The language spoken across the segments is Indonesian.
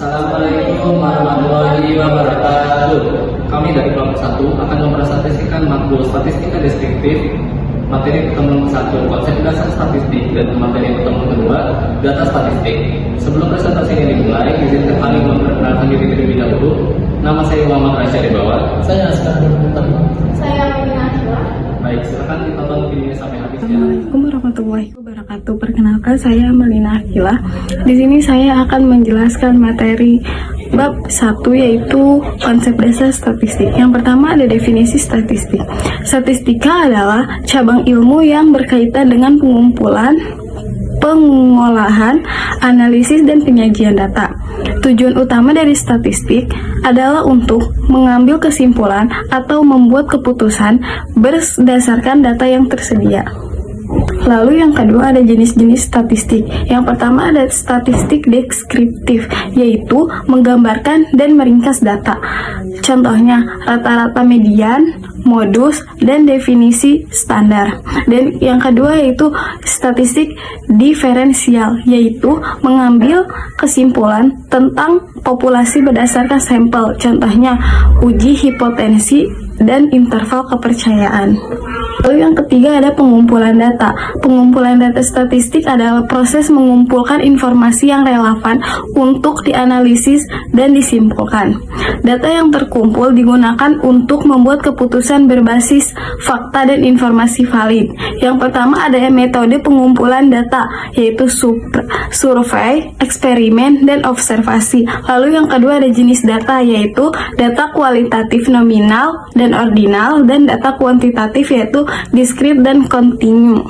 Assalamualaikum warahmatullahi wabarakatuh. Kami dari kelompok 1 akan mempresentasikan matkul statistika deskriptif, materi pertemuan ke-1 konsep dasar statistik, dan materi pertemuan kedua data statistik. Sebelum presentasi ini dimulai, izinkan kami memperkenalkan diri terlebih dahulu. Nama saya Muhammad Rasyad Debawa. Saya Askar Berputar. Saya Amina Akila. Baik, silakan ditonton videonya sampai habis ya. Assalamualaikum warahmatullahi wabarakatuh. Perkenalkan, saya Melina Akila. Di sini saya akan menjelaskan materi bab 1, yaitu konsep dasar statistik. Yang pertama ada definisi statistik. Statistika adalah cabang ilmu yang berkaitan dengan pengumpulan, pengolahan, analisis, dan penyajian data. Tujuan utama dari statistik adalah untuk mengambil kesimpulan atau membuat keputusan berdasarkan data yang tersedia. Lalu yang kedua ada jenis-jenis statistik. Yang pertama ada statistik deskriptif, yaitu menggambarkan dan meringkas data. Contohnya rata-rata median, modus, dan definisi standar. Dan yang kedua yaitu statistik diferensial, yaitu mengambil kesimpulan tentang populasi berdasarkan sampel. Contohnya uji hipotensi dan interval kepercayaan. Lalu yang ketiga ada pengumpulan data. Pengumpulan data statistik adalah proses mengumpulkan informasi yang relevan untuk dianalisis dan disimpulkan. Data yang terkumpul digunakan untuk membuat keputusan berbasis fakta dan informasi valid. Yang pertama ada metode pengumpulan data, yaitu survei, eksperimen, dan observasi. Lalu yang kedua ada jenis data, yaitu data kualitatif nominal dan ordinal, dan data kuantitatif yaitu diskrit dan kontinu.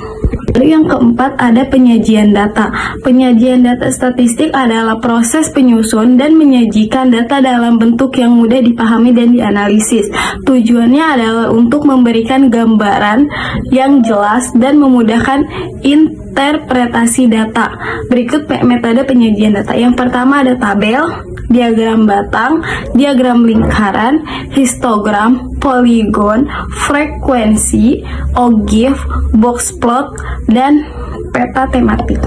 Lalu yang keempat ada penyajian data. Penyajian data statistik adalah proses penyusun dan menyajikan data dalam bentuk yang mudah dipahami dan dianalisis. Tujuannya adalah untuk memberikan gambaran yang jelas dan memudahkan interpretasi data. Berikut metode penyajian data. Yang pertama ada tabel, diagram batang, diagram lingkaran, histogram, poligon, frekuensi, ogive, box plot, dan peta tematik.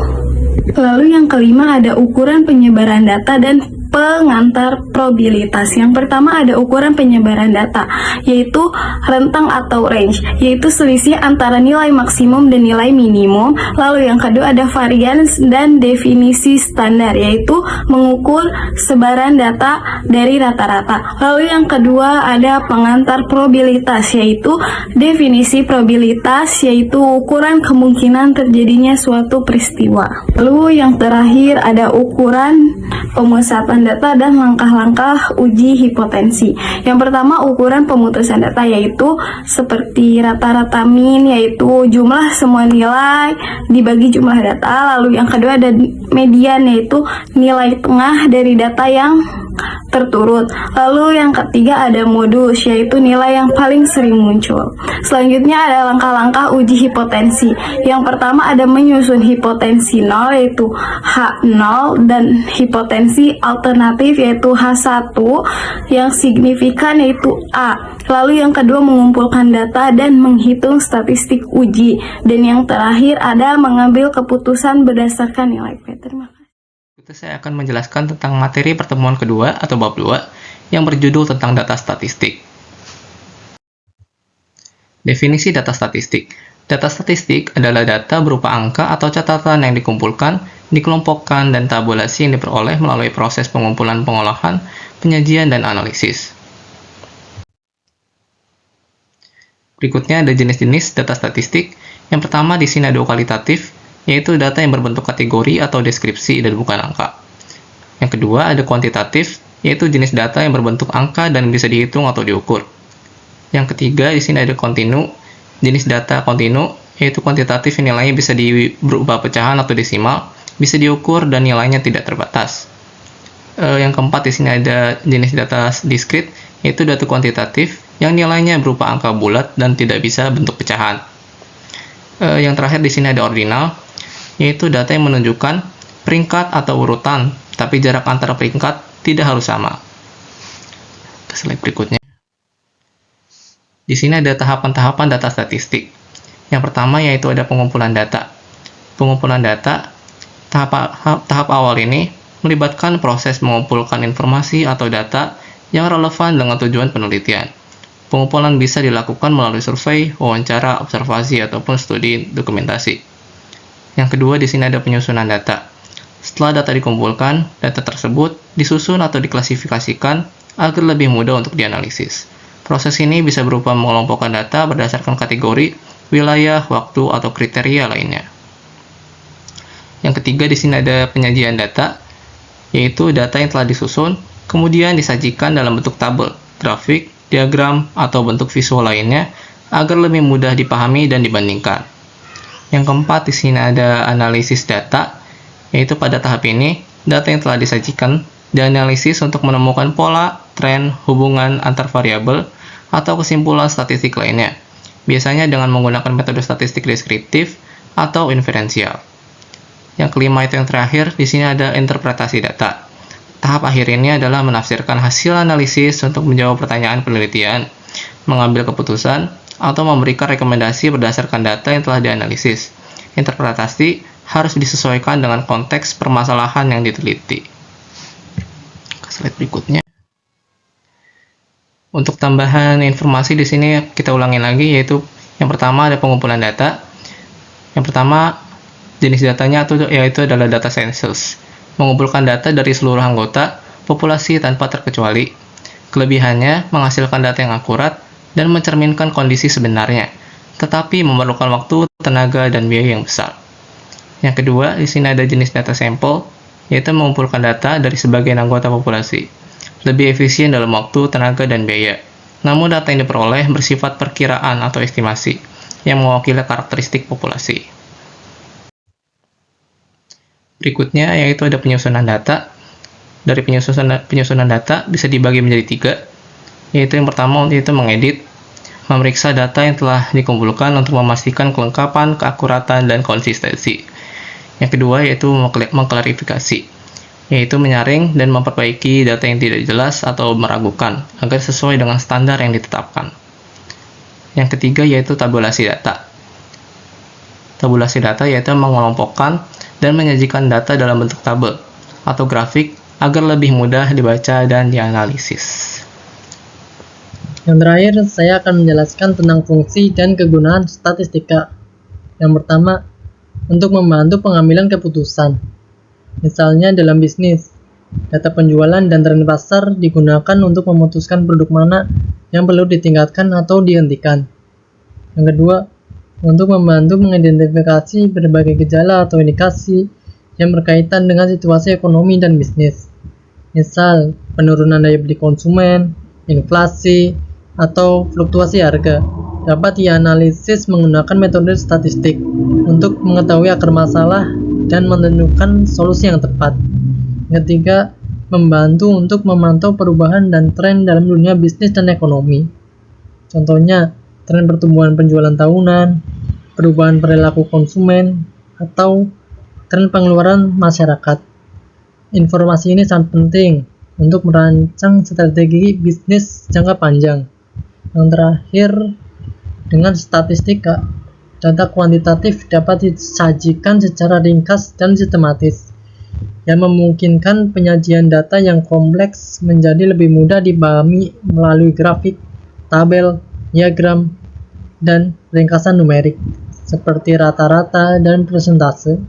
Lalu yang kelima ada ukuran penyebaran data dan pengantar probabilitas. Yang pertama ada ukuran penyebaran data, yaitu rentang atau range, yaitu selisih antara nilai maksimum dan nilai minimum. Lalu yang kedua ada varians dan definisi standar, yaitu mengukur sebaran data dari rata-rata. Lalu yang kedua ada pengantar probabilitas, yaitu definisi probabilitas, yaitu ukuran kemungkinan terjadinya suatu peristiwa. Lalu yang terakhir ada ukuran pemusatan data dan langkah-langkah uji hipotensi. Yang pertama ukuran pemutusan data, yaitu seperti rata-rata min, yaitu jumlah semua nilai dibagi jumlah data. Lalu yang kedua ada median, yaitu nilai tengah dari data yang terturut. Lalu yang ketiga ada modus, yaitu nilai yang paling sering muncul. Selanjutnya ada langkah-langkah uji hipotensi. Yang pertama ada menyusun hipotensi 0, yaitu H0, dan hipotensi alternatif yaitu H1 yang signifikan yaitu A. Lalu yang kedua mengumpulkan data dan menghitung statistik uji. Dan yang terakhir ada mengambil keputusan berdasarkan nilai P. Terima kasih. Saya akan menjelaskan tentang materi pertemuan kedua atau bab 2 yang berjudul tentang data statistik. Definisi data statistik. Data statistik adalah data berupa angka atau catatan yang dikumpulkan, dikelompokkan, dan tabulasi yang diperoleh melalui proses pengumpulan, pengolahan, penyajian, dan analisis. Berikutnya ada jenis-jenis data statistik. Yang pertama di sini ada kualitatif, yaitu data yang berbentuk kategori atau deskripsi dan bukan angka. Yang kedua ada kuantitatif, yaitu jenis data yang berbentuk angka dan bisa dihitung atau diukur. Yang ketiga di sini ada kontinu, jenis data kontinu, yaitu kuantitatif yang nilainya bisa berupa pecahan atau desimal, bisa diukur dan nilainya tidak terbatas. Yang keempat di sini ada jenis data diskrit, yaitu data kuantitatif yang nilainya berupa angka bulat dan tidak bisa bentuk pecahan. Yang terakhir di sini ada ordinal, yaitu data yang menunjukkan peringkat atau urutan, tapi jarak antara peringkat tidak harus sama. Ke slide berikutnya. Di sini ada tahapan-tahapan data statistik. Yang pertama yaitu ada pengumpulan data. Pengumpulan data, tahap awal ini melibatkan proses mengumpulkan informasi atau data yang relevan dengan tujuan penelitian. Pengumpulan bisa dilakukan melalui survei, wawancara, observasi, ataupun studi dokumentasi. Yang kedua, di sini ada penyusunan data. Setelah data dikumpulkan, data tersebut disusun atau diklasifikasikan agar lebih mudah untuk dianalisis. Proses ini bisa berupa mengelompokkan data berdasarkan kategori, wilayah, waktu, atau kriteria lainnya. Yang ketiga, di sini ada penyajian data, yaitu data yang telah disusun, kemudian disajikan dalam bentuk tabel, grafik, diagram, atau bentuk visual lainnya agar lebih mudah dipahami dan dibandingkan. Yang keempat, di sini ada analisis data, yaitu pada tahap ini, data yang telah disajikan dianalisis untuk menemukan pola, tren, hubungan antar variabel, atau kesimpulan statistik lainnya, biasanya dengan menggunakan metode statistik deskriptif atau inferensial. Yang kelima itu yang terakhir, di sini ada interpretasi data. Tahap akhir ini adalah menafsirkan hasil analisis untuk menjawab pertanyaan penelitian, mengambil keputusan, atau memberikan rekomendasi berdasarkan data yang telah dianalisis. Interpretasi harus disesuaikan dengan konteks permasalahan yang diteliti. Slide berikutnya. Untuk tambahan informasi di sini kita ulangin lagi, yaitu yang pertama ada pengumpulan data. Yang pertama jenis datanya yaitu adalah data census, mengumpulkan data dari seluruh anggota populasi tanpa terkecuali. Kelebihannya menghasilkan data yang akurat dan mencerminkan kondisi sebenarnya, tetapi memerlukan waktu, tenaga, dan biaya yang besar. Yang kedua, di sini ada jenis data sampel, yaitu mengumpulkan data dari sebagian anggota populasi. Lebih efisien dalam waktu, tenaga, dan biaya. Namun data yang diperoleh bersifat perkiraan atau estimasi, yang mewakili karakteristik populasi. Berikutnya yaitu ada penyusunan data. Dari penyusunan data bisa dibagi menjadi 3, yaitu yang pertama yaitu mengedit, memeriksa data yang telah dikumpulkan untuk memastikan kelengkapan, keakuratan, dan konsistensi. Yang kedua yaitu mengklarifikasi, yaitu menyaring dan memperbaiki data yang tidak jelas atau meragukan agar sesuai dengan standar yang ditetapkan. Yang ketiga yaitu tabulasi data. Tabulasi data yaitu mengelompokkan dan menyajikan data dalam bentuk tabel atau grafik agar lebih mudah dibaca dan dianalisis. Yang terakhir, saya akan menjelaskan tentang fungsi dan kegunaan statistika. Yang pertama, untuk membantu pengambilan keputusan. Misalnya dalam bisnis, data penjualan dan tren pasar digunakan untuk memutuskan produk mana yang perlu ditingkatkan atau dihentikan. Yang kedua, untuk membantu mengidentifikasi berbagai gejala atau indikasi yang berkaitan dengan situasi ekonomi dan bisnis. Misal, penurunan daya beli konsumen, inflasi, atau fluktuasi harga dapat dianalisis menggunakan metode statistik untuk mengetahui akar masalah dan menentukan solusi yang tepat. Ketiga, membantu untuk memantau perubahan dan tren dalam dunia bisnis dan ekonomi. Contohnya, tren pertumbuhan penjualan tahunan, perubahan perilaku konsumen, atau tren pengeluaran masyarakat. Informasi ini sangat penting untuk merancang strategi bisnis jangka panjang. Yang terakhir, dengan statistika, data kuantitatif dapat disajikan secara ringkas dan sistematis, yang memungkinkan penyajian data yang kompleks menjadi lebih mudah dipahami melalui grafik, tabel, diagram, dan ringkasan numerik, seperti rata-rata dan persentase.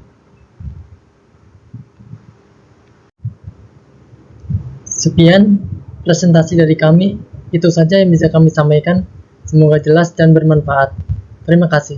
Sekian presentasi dari kami. Itu saja yang bisa kami sampaikan. Semoga jelas dan bermanfaat. Terima kasih.